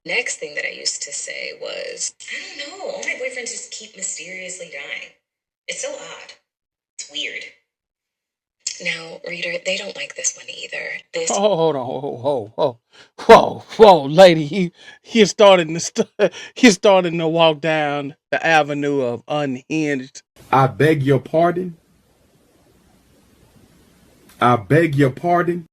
Next thing that I used to say was, I don't know, all my boyfriends just keep mysteriously dying. It's so odd. It's weird. Now, reader, they don't like this one either. Oh, hold on, whoa, lady. He's he's starting to walk down the avenue of unhinged. I beg your pardon. I beg your pardon.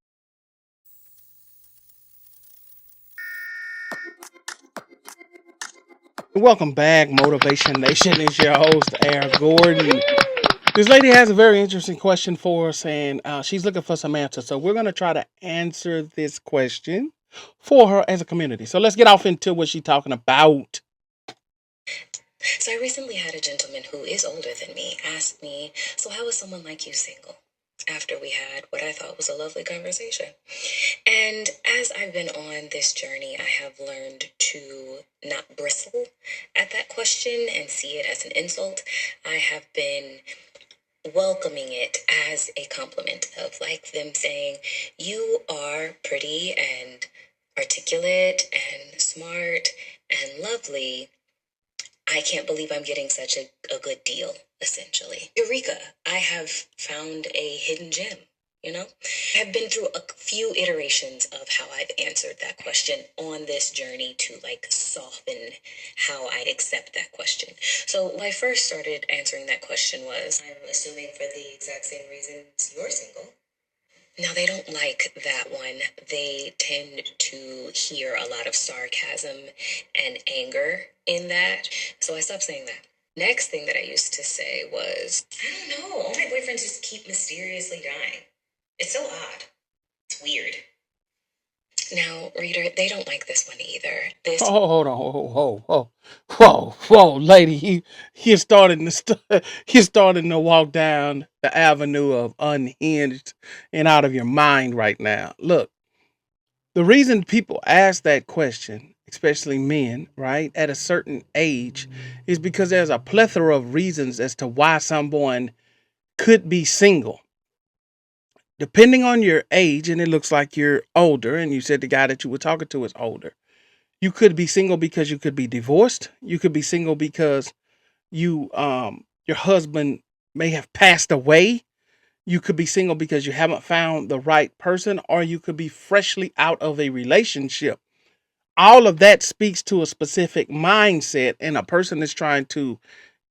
Welcome back, Motivation Nation. It's your host, Air Gordon. This lady has a very interesting question for us, and she's looking for some answers. So we're going to try to answer this question for her as a community. So let's get off into what she's talking about. So I recently had a gentleman who is older than me ask me, so how is someone like you single? After we had what I thought was a lovely conversation. And as I've been on this journey, I have learned to not bristle at that question and see it as an insult. I have been welcoming it as a compliment of like them saying, you are pretty and articulate and smart and lovely. I can't believe I'm getting such a good deal, essentially. Eureka, I have found a hidden gem, you know? I've been through a few iterations of how I've answered that question on this journey to like soften how I'd accept that question. So when I first started answering that question was, I'm assuming for the exact same reasons you're single. Now, they don't like that one. They tend to hear a lot of sarcasm and anger in that. So I stopped saying that. Next thing that I used to say was, I don't know, all my boyfriends just keep mysteriously dying. It's so odd. It's weird. Now, reader, they don't like this one either. Oh, hold on, whoa, lady. He's starting he's starting to walk down the avenue of unhinged and out of your mind right now. Look, the reason people ask that question, especially men, right, at a certain age, is because there's a plethora of reasons as to why someone could be single. Depending on your age, and it looks like you're older, and you said the guy that you were talking to is older. You could be single because you could be divorced. You could be single because your husband may have passed away. You could be single because you haven't found the right person, or you could be freshly out of a relationship. All of that speaks to a specific mindset, and a person is trying to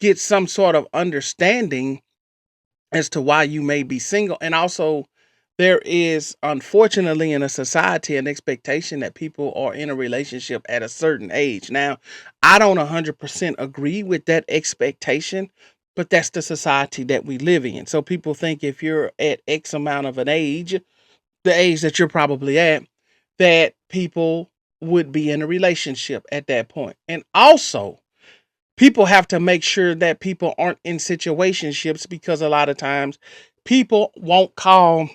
get some sort of understanding as to why you may be single. And also, there is, unfortunately, in a society, an expectation that people are in a relationship at a certain age. Now, I don't 100% agree with that expectation, but that's the society that we live in. So people think if you're at X amount of an age, the age that you're probably at, that people would be in a relationship at that point. And also, people have to make sure that people aren't in situationships, because a lot of times people won't call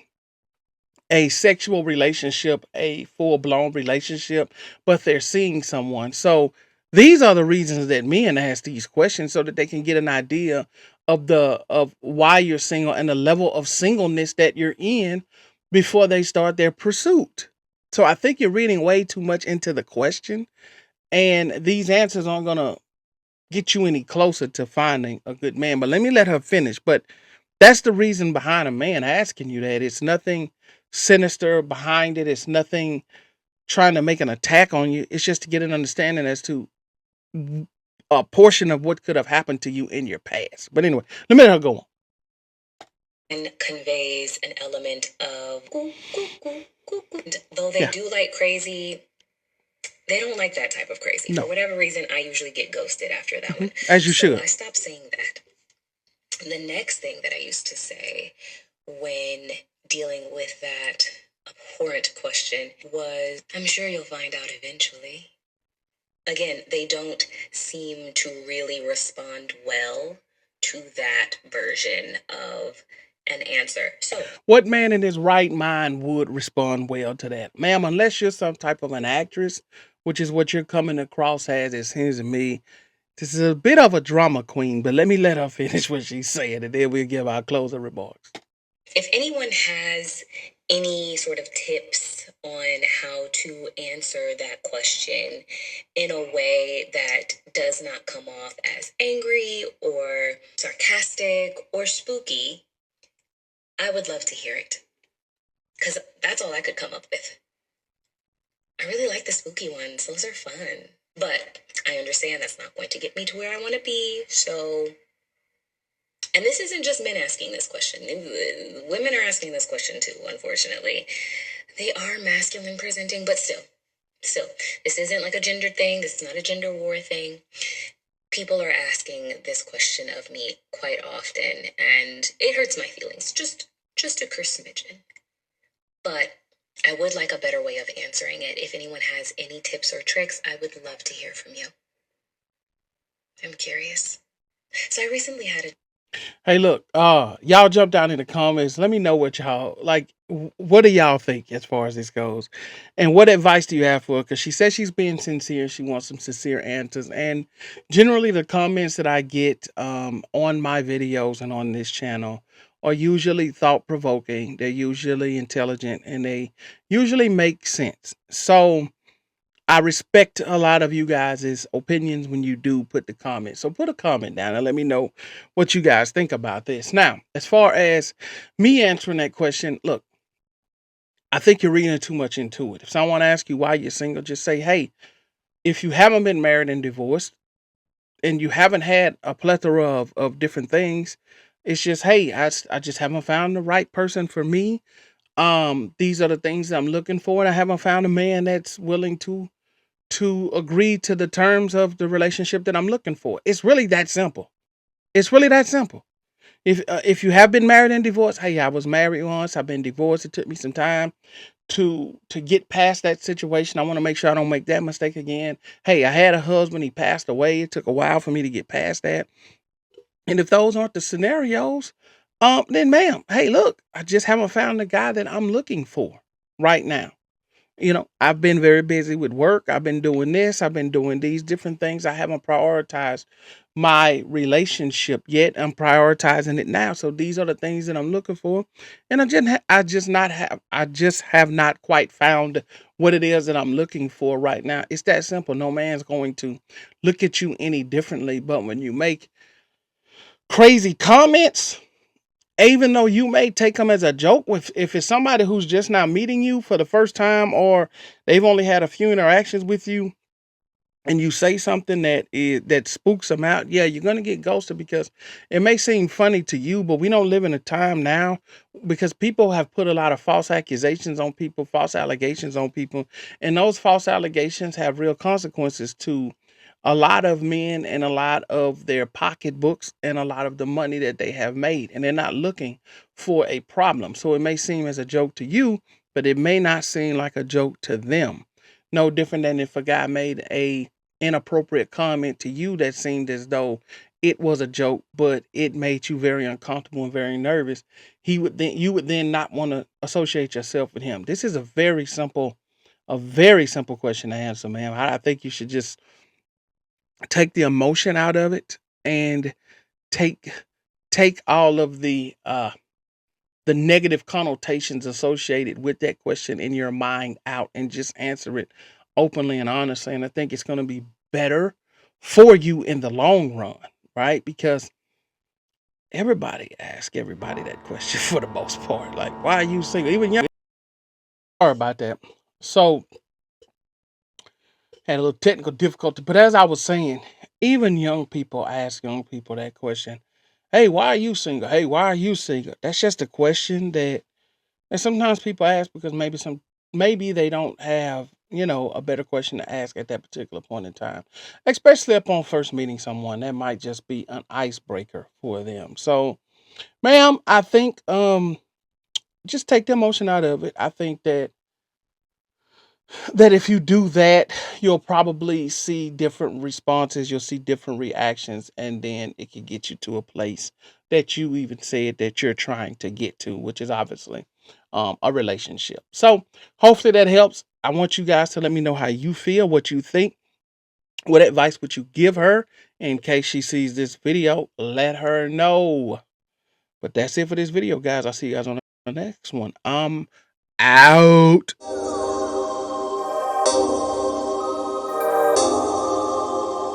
a sexual relationship a full blown relationship, but they're seeing someone. So these are the reasons that men ask these questions, so that they can get an idea of why you're single and the level of singleness that you're in before they start their pursuit. So I think you're reading way too much into the question, and these answers aren't going to get you any closer to finding a good man. But let me let her finish. But that's the reason behind a man asking you that. It's nothing sinister behind it. It's nothing trying to make an attack on you. It's just to get an understanding as to a portion of what could have happened to you in your past. But anyway, let me let her go on. And conveys an element of though they Yeah. do like crazy, they don't like that type of crazy. For No. whatever reason, I usually get ghosted after that one. As you So should. I stopped saying that. The next thing that I used to say when dealing with that abhorrent question was, I'm sure you'll find out eventually. Again, they don't seem to really respond well to that version of an answer. So, What man in his right mind would respond well to that? Ma'am, unless you're some type of an actress, which is what you're coming across as, it seems to me. This is a bit of a drama queen, but let me let her finish what she's saying, and then we'll give our closing remarks. if anyone has any sort of tips on how to answer that question in a way that does not come off as angry or sarcastic or spooky, I would love to hear it. Because that's all I could come up with. I really like the spooky ones, those are fun. But I understand that's not going to get me to where I want to be, so. And this isn't just men asking this question. Women are asking this question too, unfortunately. They are masculine presenting, but still, this isn't like a gender thing. This is not a gender war thing. People are asking this question of me quite often, and it hurts my feelings, just a smidgen. But I would like a better way of answering it. If anyone has any tips or tricks, I would love to hear from you. I'm curious. So I recently had a Hey, look, y'all jump down in the comments. Let me know what y'all like. What do y'all think as far as this goes, and what advice do you have for her? Because she says she's being sincere. She wants some sincere answers, and generally the comments that I get on my videos and on this channel are usually thought provoking. They're usually intelligent, and they usually make sense. So I respect a lot of you guys' opinions when you do put the comment. So put a comment down and let me know what you guys think about this. Now, as far as me answering that question, look, I think you're reading too much into it. If someone asks you why you're single, just say, hey, if you haven't been married and divorced and you haven't had a plethora of different things, it's just, hey, I just haven't found the right person for me. These are the things that I'm looking for, and I haven't found a man that's willing to agree to the terms of the relationship that I'm looking for. It's really that simple. It's really that simple. If you have been married and divorced, hey, I was married once, I've been divorced. It took me some time to get past that situation. I want to make sure I don't make that mistake again. Hey, I had a husband, he passed away. It took a while for me to get past that. And if those aren't the scenarios, then ma'am, hey, look, I just haven't found the guy that I'm looking for right now. I've been very busy with work. I've been doing this. I've been doing these different things. I haven't prioritized my relationship yet. I'm prioritizing it now. So these are the things that I'm looking for, and I just have not quite found what it is that I'm looking for right now. It's that simple. No man's going to look at you any differently. But when you make crazy comments, even though you may take them as a joke, if it's somebody who's just now meeting you for the first time, or they've only had a few interactions with you, and you say something that spooks them out, yeah, you're gonna get ghosted, because it may seem funny to you, but we don't live in a time now because people have put a lot of false accusations on people, false allegations on people, and those false allegations have real consequences to a lot of men and a lot of their pocketbooks and a lot of the money that they have made, and they're not looking for a problem. So it may seem as a joke to you, but it may not seem like a joke to them. No different than if a guy made a inappropriate comment to you that seemed as though it was a joke, but it made you very uncomfortable and very nervous. You would then not want to associate yourself with him. This is a very simple question to answer, ma'am. I think you should just take the emotion out of it, and take take all of the negative connotations associated with that question in your mind out, and just answer it openly and honestly. And I think it's going to be better for you in the long run, right? Because everybody asks everybody that question for the most part. Like, why are you single? Even young. Sorry about that. So, had a little technical difficulty, but as I was saying, even young people ask young people that question. Hey, why are you single? Hey, why are you single? That's just a question that. And sometimes people ask because maybe they don't have, a better question to ask at that particular point in time. Especially upon first meeting someone, that might just be an icebreaker for them. So, ma'am, I think just take the emotion out of it. I think that if you do that, you'll probably see different responses, you'll see different reactions, and then it can get you to a place that you even said that you're trying to get to, which is obviously a relationship. So hopefully that helps. I want you guys to let me know how you feel, what you think. What advice would you give her in case she sees this video? Let her know. But that's it for this video, guys. I'll see you guys on the next one. Out.